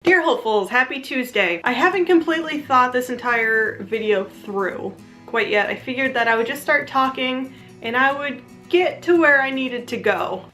Dear hopefuls, happy Tuesday. I haven't completely thought this entire video through quite yet. I figured that I would just start talking and I would get to where I needed to go.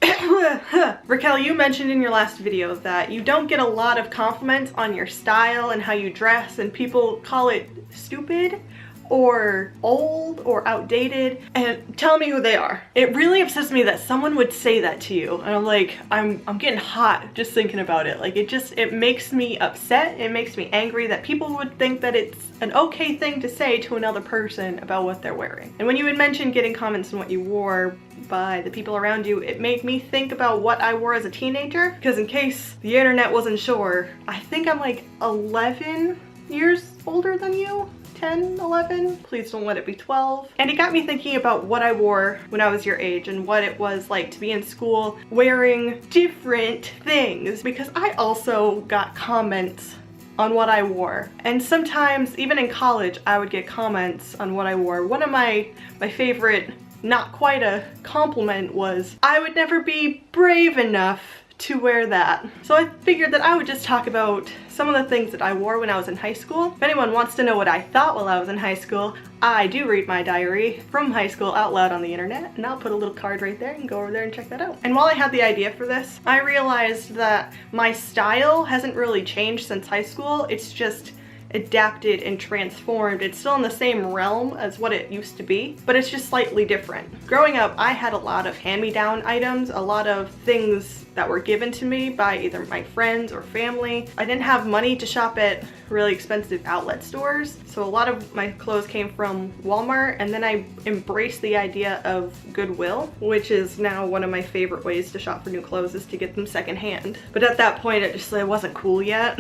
Raquel, you mentioned in your last video that you don't get a lot of compliments on your style and how you dress, and people call it stupid or old or outdated, and tell me who they are. It really upsets me that someone would say that to you, and I'm like, I'm getting hot just thinking about it. Like, it makes me upset. It makes me angry that people would think that it's an okay thing to say to another person about what they're wearing. And when you had mentioned getting comments on what you wore by the people around you, it made me think about what I wore as a teenager, because in case the internet wasn't sure, I think I'm like 11 years older than you. 10, 11, please don't let it be 12. And it got me thinking about what I wore when I was your age and what it was like to be in school wearing different things, because I also got comments on what I wore. And sometimes, even in college, I would get comments on what I wore. One of my favorite, not quite a compliment, was, "I would never be brave enough to wear that." So I figured that I would just talk about some of the things that I wore when I was in high school. If anyone wants to know what I thought while I was in high school, I do read my diary from high school out loud on the internet, and I'll put a little card right there. You can go over there and check that out. And while I had the idea for this, I realized that my style hasn't really changed since high school. It's just adapted and transformed. It's still in the same realm as what it used to be, but it's just slightly different. Growing up, I had a lot of hand-me-down items, a lot of things that were given to me by either my friends or family. I didn't have money to shop at really expensive outlet stores, so a lot of my clothes came from Walmart, and then I embraced the idea of Goodwill, which is now one of my favorite ways to shop for new clothes, is to get them secondhand. But at that point, it wasn't cool yet.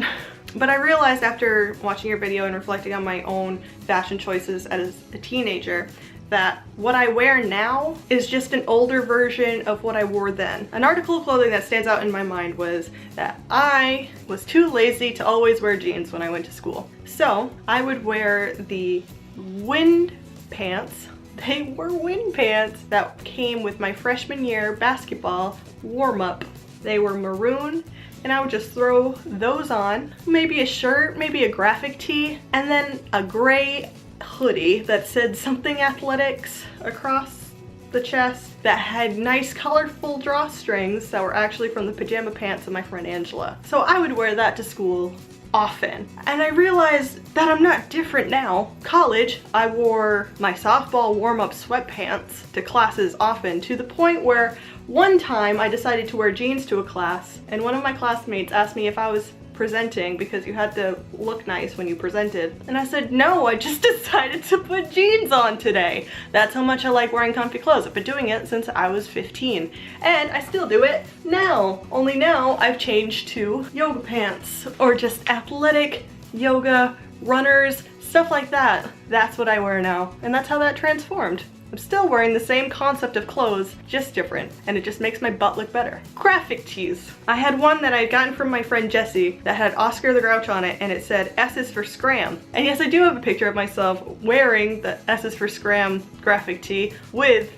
But I realized after watching your video and reflecting on my own fashion choices as a teenager that what I wear now is just an older version of what I wore then. An article of clothing that stands out in my mind was that I was too lazy to always wear jeans when I went to school. So I would wear the wind pants. They were wind pants that came with my freshman year basketball warm-up. They were maroon, and I would just throw those on. Maybe a shirt, maybe a graphic tee, and then a gray hoodie that said something athletics across the chest that had nice colorful drawstrings that were actually from the pajama pants of my friend Angela. So I would wear that to school often. And I realized that I'm not different now. College, I wore my softball warm-up sweatpants to classes often, to the point where one time I decided to wear jeans to a class, and one of my classmates asked me if I was presenting because you had to look nice when you presented. And I said, no, I just decided to put jeans on today. That's how much I like wearing comfy clothes. I've been doing it since I was 15. And I still do it now. Only now I've changed to yoga pants or just athletic yoga runners, stuff like that. That's what I wear now. And that's how that transformed. I'm still wearing the same concept of clothes, just different, and it just makes my butt look better. Graphic tees. I had one that I had gotten from my friend Jessie that had Oscar the Grouch on it, and it said S is for Scram. And yes, I do have a picture of myself wearing the S is for Scram graphic tee with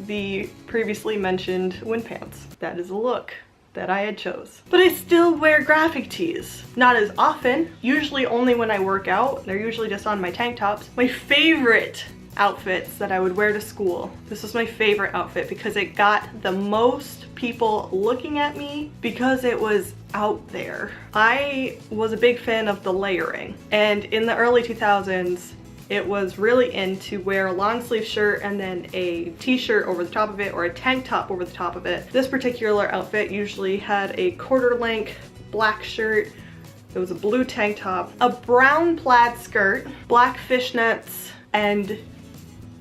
the previously mentioned wind pants. That is a look that I had chose. But I still wear graphic tees. Not as often, usually only when I work out. They're usually just on my tank tops. My favorite outfits that I would wear to school. This was my favorite outfit because it got the most people looking at me because it was out there. I was a big fan of the layering, and in the early 2000s it was really in to wear a long sleeve shirt and then a t-shirt over the top of it or a tank top over the top of it. This particular outfit usually had a quarter length black shirt. It was a blue tank top, a brown plaid skirt, black fishnets, and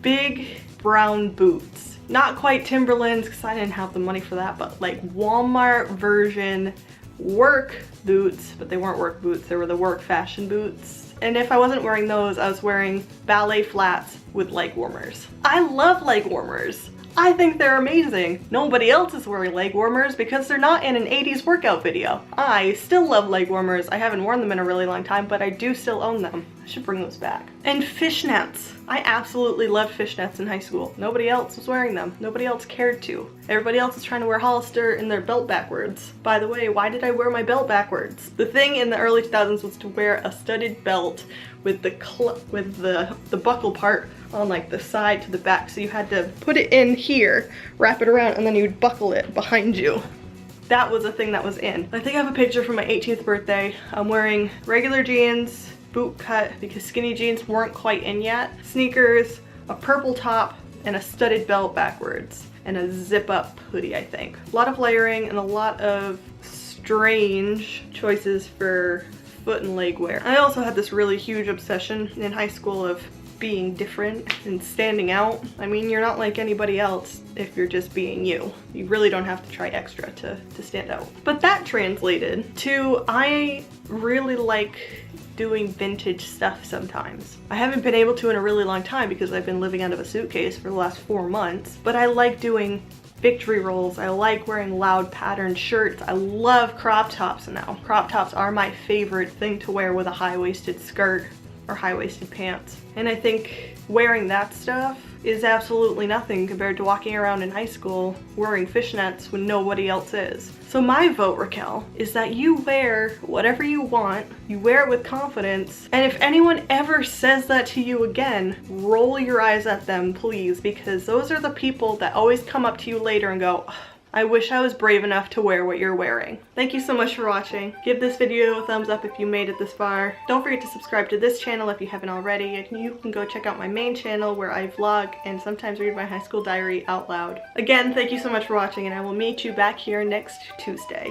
big brown boots. Not quite Timberlands because I didn't have the money for that, but like Walmart version work boots, but they weren't work boots, they were the work fashion boots. And if I wasn't wearing those, I was wearing ballet flats with leg warmers. I love leg warmers. I think they're amazing. Nobody else is wearing leg warmers because they're not in an 80s workout video. I still love leg warmers. I haven't worn them in a really long time, but I do still own them. I should bring those back. And fishnets. I absolutely loved fishnets in high school. Nobody else was wearing them. Nobody else cared to. Everybody else is trying to wear Hollister in their belt backwards. By the way, why did I wear my belt backwards? The thing in the early 2000s was to wear a studded belt with the buckle part on like the side to the back. So you had to put it in here, wrap it around, and then you would buckle it behind you. That was a thing that was in. I think I have a picture from my 18th birthday. I'm wearing regular jeans, boot cut because skinny jeans weren't quite in yet, sneakers, a purple top, and a studded belt backwards, and a zip-up hoodie, I think. A lot of layering and a lot of strange choices for foot and leg wear. I also had this really huge obsession in high school of being different and standing out. I mean, you're not like anybody else if you're just being you. You really don't have to try extra to stand out. But that translated to I really like doing vintage stuff sometimes. I haven't been able to in a really long time because I've been living out of a suitcase for the last 4 months, but I like doing victory rolls. I like wearing loud patterned shirts. I love crop tops now. Crop tops are my favorite thing to wear with a high-waisted skirt or high-waisted pants. And I think wearing that stuff is absolutely nothing compared to walking around in high school wearing fishnets when nobody else is. So my vote, Raquel, is that you wear whatever you want, you wear it with confidence, and if anyone ever says that to you again, roll your eyes at them, please, because those are the people that always come up to you later and go, I wish I was brave enough to wear what you're wearing. Thank you so much for watching. Give this video a thumbs up if you made it this far. Don't forget to subscribe to this channel if you haven't already, and you can go check out my main channel where I vlog and sometimes read my high school diary out loud. Again, thank you so much for watching, and I will meet you back here next Tuesday.